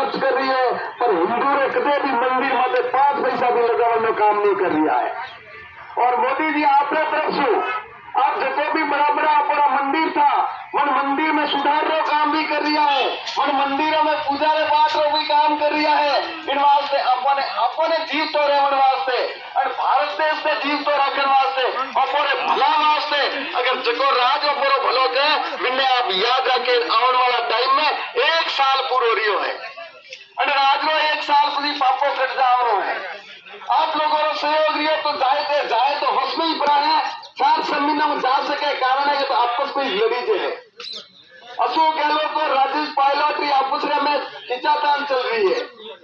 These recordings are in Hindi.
खर्च कर रही है, पर हिंदू ने कदे भी मंदिर में 5 पैसा भी लगाने काम नहीं कर रहा है। और मोदी जी आपने तरफ से आप जितने भी बड़ा बड़ा अपना मंदिर था मन मंदिर में सुधार रो काम भी कर रहा है, मन मंदिरों में पूजा रे पाठ रो भी काम कर रहा है। इन वास्ते अपने अपने जीव तो रहने वास्ते और भारत देश में जीव तो रखने वास्ते अपने भला वास्ते अगर जको राज अपरो भलो के मैंने आप याद रखे आने वाला टाइम में 1 साल पूरो रियो है और राज रो 1 साल पूरी पापो कट जावनो है। आप लोगों को सहयोग रियो तो जाए तो हौसले ही पड़ा है 4 महीना में जा सके कारण है कि तो आपस में लड़ी है। अशोक गहलोत को राजेश पायलट आपस में खिंचातान चल रही है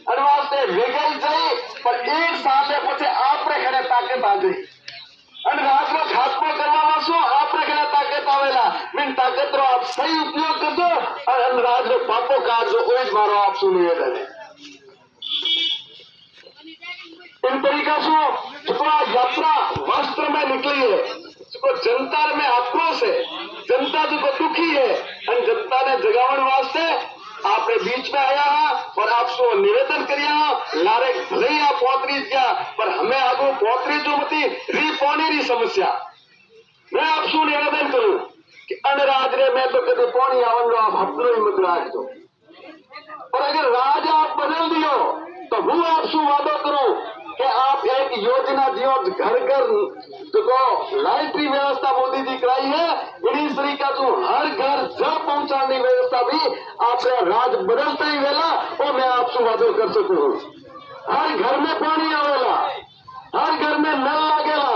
और वास्ते वेगल जाए पर 1 साल में पचे आप रखने ताकत आ गई और रात में खात्मा करवा वासो आप रखने ताकत आवेला मिन ताकत रो आप सही उपयोग कर दो और राज में पापो काट दो ओज मारो आप सुनिए करे इन तरीका से थोड़ा यात्रा वस्त्र में निकली है जो जनता में आक्रोश है, जनता जो दुखी है और जनता ने जगावन वास्ते आपने बीच में आया है और आपको निवेदन करिया लारे भले ही आप पौतरी गया पर हमें आगो पौतरी जो मती री पौनी री समस्या मैं आपसे निवेदन करूं कि अनराज रे मैं तो कभी पौनी आवन आप अपनो ही मत राख दो और अगर राज आप बदल दियो तो वो आपसे वादा करूं कि आप एक योजना जियो घर घर जो लाइटरी व्यवस्था मोदी जी कराई है इन्हीं तरीका जो हर घर जल पहुंचाने की व्यवस्था भी आपने राज बदलते ही वेला और मैं आपसे वादा कर सकूं। हर घर में पानी आवेला, हर घर में नल लागेला,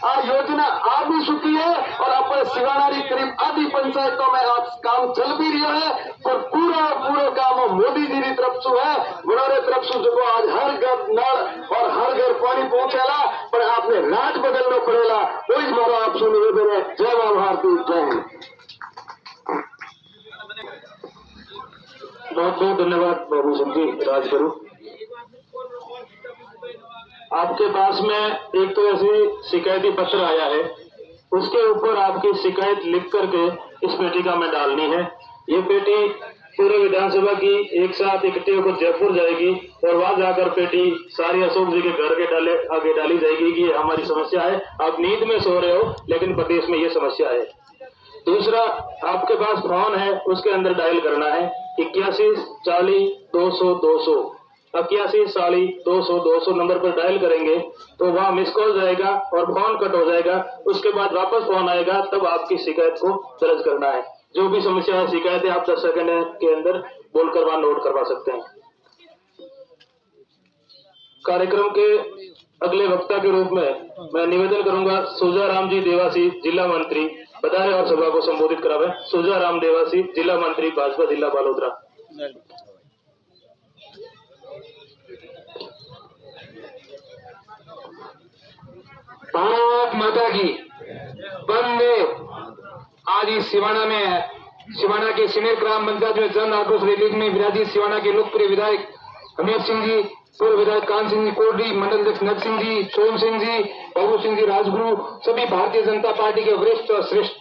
आ योजना आ भी चुकी है और अपने सिवानारी करीब आधी पंचायतों में आज काम चल भी रहा है पर पूरा काम मोदी जी की तरफ से है बड़ोरे तरफ से जो आज हर घर नल और हर घर पानी पहुंचेला पर आपने राज बदलना पड़ेगा वही मारो आपसे निवेदन है। जय मां भारती, जय हिंद। बहुत बहुत धन्यवाद बाबू सिंह जी राजगुरु। आपके पास में एक तो ऐसी शिकायती पत्र आया है उसके ऊपर आपकी शिकायत लिख करके इस पेटिका में डालनी है। ये पेटी पूरे विधानसभा की एक साथ इकट्ठे होकर जयपुर जाएगी और वहां जाकर पेटी सारी अशोक जी के घर के आगे डाली जाएगी कि ये हमारी समस्या है, आप नींद में सो रहे हो लेकिन प्रदेश में ये समस्या है। दूसरा आपके पास फोन है उसके अंदर डायल करना है 81 40 200 200 81 40 200 200 नंबर पर डायल करेंगे तो वहाँ मिस कॉल जाएगा और फोन कट हो जाएगा। उसके बाद वापस फोन आएगा तब आपकी शिकायत को दर्ज करना है। जो भी समस्या है शिकायत है आप 10 सेकंड के अंदर बोलकर वहाँ नोट करवा सकते हैं। कार्यक्रम के अगले वक्ता के रूप में मैं निवेदन करूंगा सुजाराम जी देवासी जिला मंत्री पधारे और सभा को संबोधित करावे। सुजाराम देवासी जिला मंत्री भाजपा जिला बालोतरा। भारत माता की वंदे। आज इस सिवाना के सिनेर ग्राम पंचायत में जन आक्रोश रैली में विराजित सिवाना के लोकप्रिय विधायक रमेश सिंह जी, पूर्व विधायक कान सिंह जी कोटरी, मंडल अध्यक्ष नर सिंह जी, सोम सिंह जी, बाबू सिंह जी राजगुरु, सभी भारतीय जनता पार्टी के वरिष्ठ और श्रेष्ठ।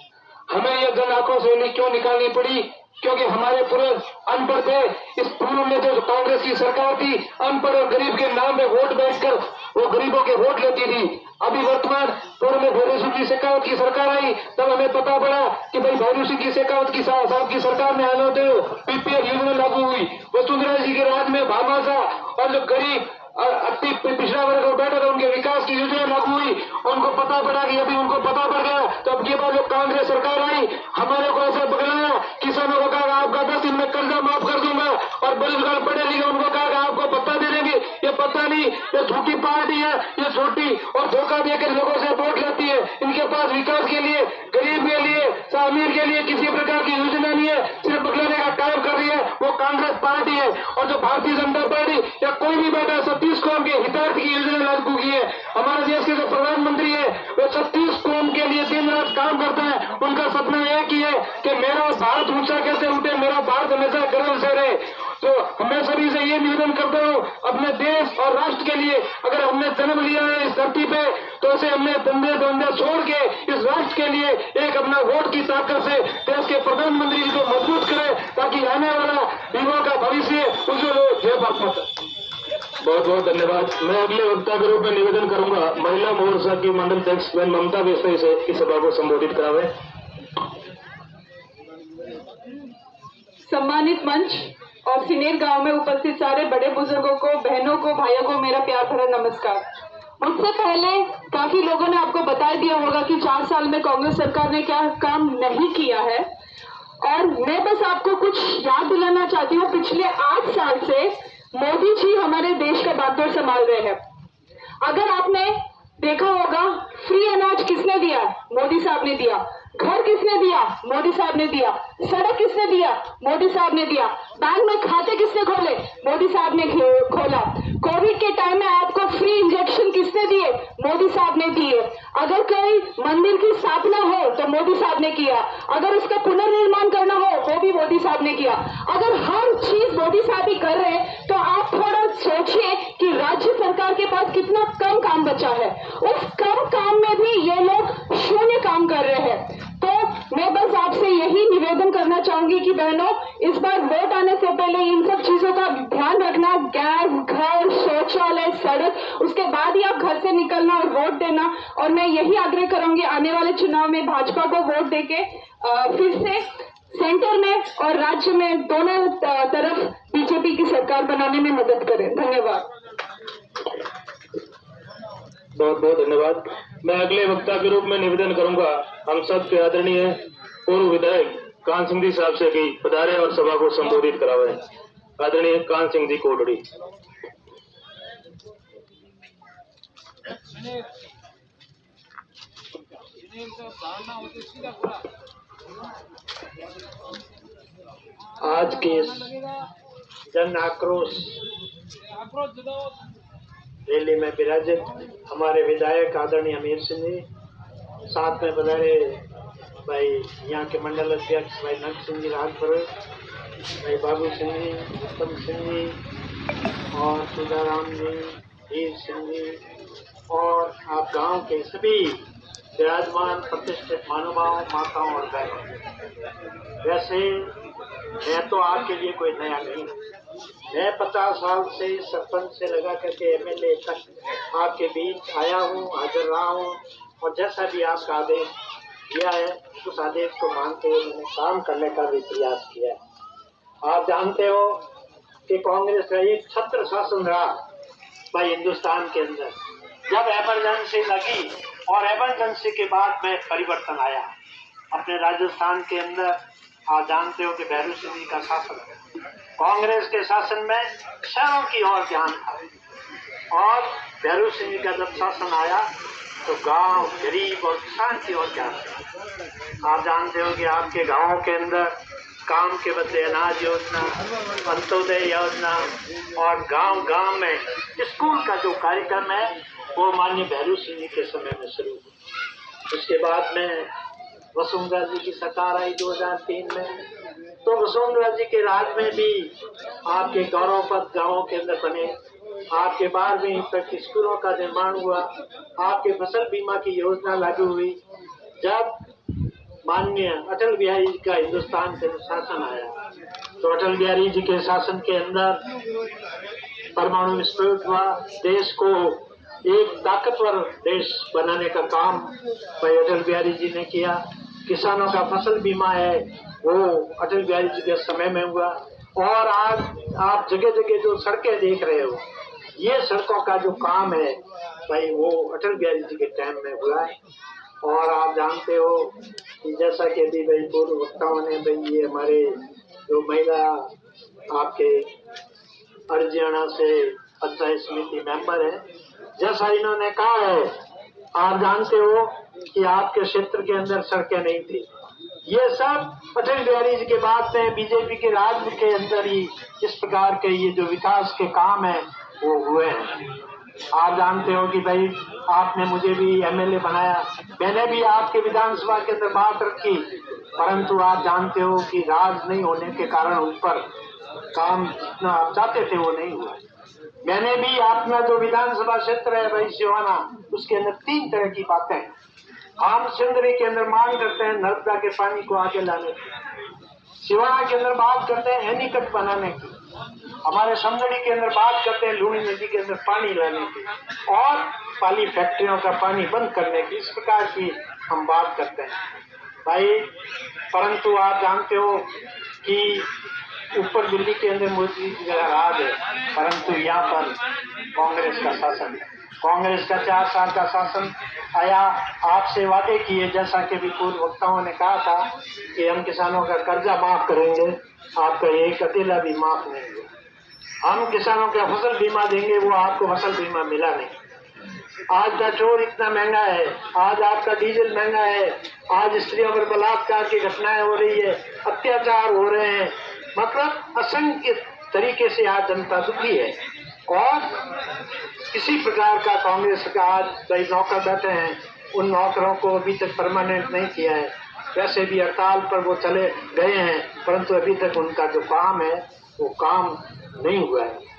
हमें यह जन आक्रोश रैली क्यों निकालनी पड़ी? क्योंकि हमारे पूर्वज अनपढ़ थे। इस पूर्व में जो कांग्रेस की सरकार थी अनपढ़ और गरीब के नाम में वोट बैठकर वो गरीबों के वोट लेती थी। अभी वर्तमान पूर्व में भैरू सिंह जी शेखावत की सरकार आई तब हमें पता पड़ा कि भाई भैरू सिंह जी शेखावत की साहब की सरकार में आने होते पीपीएफ योजना लागू हुई। वसुंधरा जी के राज में भामाशाह और जो गरीब अति पिछड़ा वर्ग और बैठा था उनके विकास की योजना लागू हुई। उनको पता पड़ा कि अभी उनको पता पड़ गया तो अब के बाद जो कांग्रेस सरकार आई हमारे को ऐसा पकड़ाया। किसानों को कहा आपका 10 दिन में कर्जा माफ कर दूंगा और बेरोजगार पढ़े लिखे उनको कहा आपको पता दे देंगे। ये पता नहीं, ये झूठी पार्टी है, ये छोटी और धोखा देकर लोगों से वोट लेती है। इनके पास विकास के लिए, गरीब के लिए, अमीर के लिए किसी प्रकार की योजना नहीं है, सिर्फ बदलाने का काम कर रही है वो कांग्रेस पार्टी है। और जो भारतीय जनता पार्टी या कोई भी बैठा 36 कौम के हितार्थ की योजना लागू की है। हमारे देश के जो प्रधानमंत्री है वो 36 कौम के लिए दिन रात काम करते हैं। उनका सपना एक ही है कि मेरा भारत ऊंचा कैसे उठे, मेरा भारत हमेशा गर्व से रहे। तो मैं सभी से ये निवेदन करता हूँ अपने देश और राष्ट्र के लिए अगर हमने जन्म लिया है इस धरती पे तो उसे हमने धंधे छोड़ के इस राष्ट्र के लिए एक अपना वोट की ताकत से देश के प्रधानमंत्री को मजबूत करें ताकि आने वाला युवा का भविष्य उज्जवल हो। जय भारत माता। बहुत बहुत धन्यवाद। मैं अगले वक्ता के रूप में निवेदन करूंगा महिला मोर्चा की मंडल अध्यक्ष बहन ममता बेस्ते से इस सभा को संबोधित करावे। सम्मानित मंच और सिनेर गांव में उपस्थित सारे बड़े बुजुर्गों को, बहनों को, भाइयों को मेरा प्यार भरा नमस्कार। मुझसे पहले काफी लोगों ने आपको बता दिया होगा कि 4 साल में कांग्रेस सरकार ने क्या काम नहीं किया है, और मैं बस आपको कुछ याद दिलाना चाहती हूँ। पिछले 8 साल से मोदी जी हमारे देश का बागडोर संभाल रहे हैं। अगर आपने देखा होगा, फ्री अनाज किसने दिया? मोदी साहब ने दिया। घर किसने दिया? मोदी साहब ने दिया। सड़क किसने दिया? मोदी साहब ने दिया। बैंक में खाते किसने खोले? मोदी साहब ने खोला। कोविड के टाइम में आपको फ्री इंजेक्शन किसने दिए? मोदी साहब ने दिए। अगर कोई मंदिर की स्थापना हो तो मोदी साहब ने किया। अगर उसका पुनर्निर्माण करना हो वो भी मोदी साहब ने किया। अगर हर चीज मोदी साहब ही कर रहे हैं तो आप थोड़ा सोचिए कि राज्य सरकार के पास कितना कम काम बचा है। उस कम काम में भी ये लोग शून्य काम कर रहे हैं। तो मैं बस आपसे यही निवेदन करना चाहूंगी कि बहनों, इस बार वोट आने से पहले इन सब चीजों का ध्यान रखना। गैस, घर, शौचालय, सड़क, उसके बाद ही आप घर से निकलना और वोट देना। और मैं यही आग्रह करूंगी, आने वाले चुनाव में भाजपा को वोट देके फिर से सेंटर में और राज्य में दोनों तरफ बीजेपी की सरकार बनाने में मदद करें। धन्यवाद। बहुत बहुत धन्यवाद। मैं अगले वक्ता के रूप में निवेदन करूंगा हम सब के आदरणीय पूर्व विधायक कान सिंह जी साहब से कि पधारे और सभा को संबोधित करावे। आदरणीय कान सिंह जी कोटड़ी। आज की इस जन आक्रोश रैली में विराजित हमारे विधायक आदरणीय अमीर सिंह जी, साथ में बधारे भाई यहाँ के मंडल अध्यक्ष भाई नंद सिंह जी राजपुर, भाई बाबू सिंह जी, उत्तम सिंह जी और सुधाराम जी, वीर सिंह जी और आप गांव के सभी विराजमान प्रतिष्ठित महानुभाव, माताओं और बहनों। वैसे मैं तो आपके लिए कोई नया नहीं हूँ। मैं 50 साल से सरपंच से लगा करके एमएलए तक आपके बीच आया हूँ, हाजिर रहा हूँ, और जैसा भी आपका आदेश दिया है उस आदेश को मानते हुए मैंने काम करने का भी प्रयास किया है। आप जानते हो कि कांग्रेस का एक छत्र शासन रहा भाई हिंदुस्तान के अंदर। जब एमरजेंसी लगी और एमरजेंसी के बाद में परिवर्तन आया अपने राजस्थान के अंदर, आप जानते हो कि भैरू सिंह जी का शासन है। कांग्रेस के शासन में शहरों की ओर ध्यान था और भैरू सिंह जी का जब शासन आया तो गांव, गरीब और किसान की ओर ध्यान था। आप जानते हो कि आपके गांवों के अंदर काम के बदले अनाज योजना, अंत्योदय योजना और गांव-गांव में स्कूल का जो कार्यक्रम है वो माननीय भैरू सिंह जी के समय में शुरू हुआ। उसके बाद में वसुंधरा जी की सरकार आई 2003 में, तो वसुंधरा जी के राज में भी आपके गौरवपद गांवों के अंदर बने, आपके 12वीं तक स्कूलों का निर्माण हुआ, आपके फसल बीमा की योजना लागू हुई। जब माननीय अटल बिहारी जी का हिंदुस्तान से शासन आया तो अटल बिहारी जी के शासन के अंदर परमाणु विस्फोट हुआ। देश को एक ताकतवर देश बनाने का काम भाई अटल बिहारी जी ने किया। किसानों का फसल बीमा है वो अटल बिहारी जी के समय में हुआ। और आज आप जगह जगह जो सड़कें देख रहे हो, ये सड़कों का जो काम है भाई वो अटल बिहारी जी के टाइम में हुआ है। और आप जानते हो कि जैसा कि अभी भाई पूर्व वक्ताओं ने भाई ये हमारे जो महिला आपके हरियाणा से पंचायत समिति मेंबर है, जैसा इन्होंने कहा है, आप जानते हो कि आपके क्षेत्र के अंदर सड़कें नहीं थी। ये सब अटल बिहारी जी के बाद में बीजेपी के राज के अंदर ही इस प्रकार के ये जो विकास के काम है वो हुए हैं। आप जानते हो कि भाई आपने मुझे भी एमएलए बनाया, मैंने भी आपके विधानसभा के अंदर बात रखी, परंतु आप जानते हो कि राज नहीं होने के कारण उन पर काम जितना आप चाहते थे वो नहीं हुआ। मैंने भी अपना जो विधानसभा क्षेत्र है भाई सिवाना, उसके अंदर 3 तरह की बातें हैं। हम सिंदरी के अंदर मांग करते हैं नर्मदा के पानी को आगे लाने की, सिवाना के अंदर बात करते हैं एनीकट बनाने की, हमारे समझड़ी के अंदर बात करते हैं लूणी नदी के अंदर पानी लाने की और पाली फैक्ट्रियों का पानी बंद करने की, इस प्रकार की हम बात करते हैं भाई। परंतु आप जानते हो कि ऊपर दिल्ली के अंदर मोदी जी का राज है, परंतु यहाँ पर कांग्रेस का शासन है। कांग्रेस का 4 साल का शासन आया, आपसे वादे किए, जैसा कि भी पूर्व वक्ताओं ने कहा था कि हम किसानों का कर्जा माफ करेंगे, आपका एक अकेला भी माफ नहीं हुआ। हम किसानों का फसल बीमा देंगे, वो आपको फसल बीमा मिला नहीं। आज पेट्रोल इतना महंगा है, आज आपका डीजल महंगा है, आज स्त्रियों पर बलात्कार की घटनाएं हो रही है, अत्याचार हो रहे हैं, मतलब असंख्य तरीके से आज जनता दुखी है। और किसी प्रकार का कांग्रेस का आज कई नौकर बैठे हैं, उन नौकरों को अभी तक परमानेंट नहीं किया है। वैसे भी हड़ताल पर वो चले गए हैं, परंतु अभी तक उनका जो काम है वो काम नहीं हुआ है।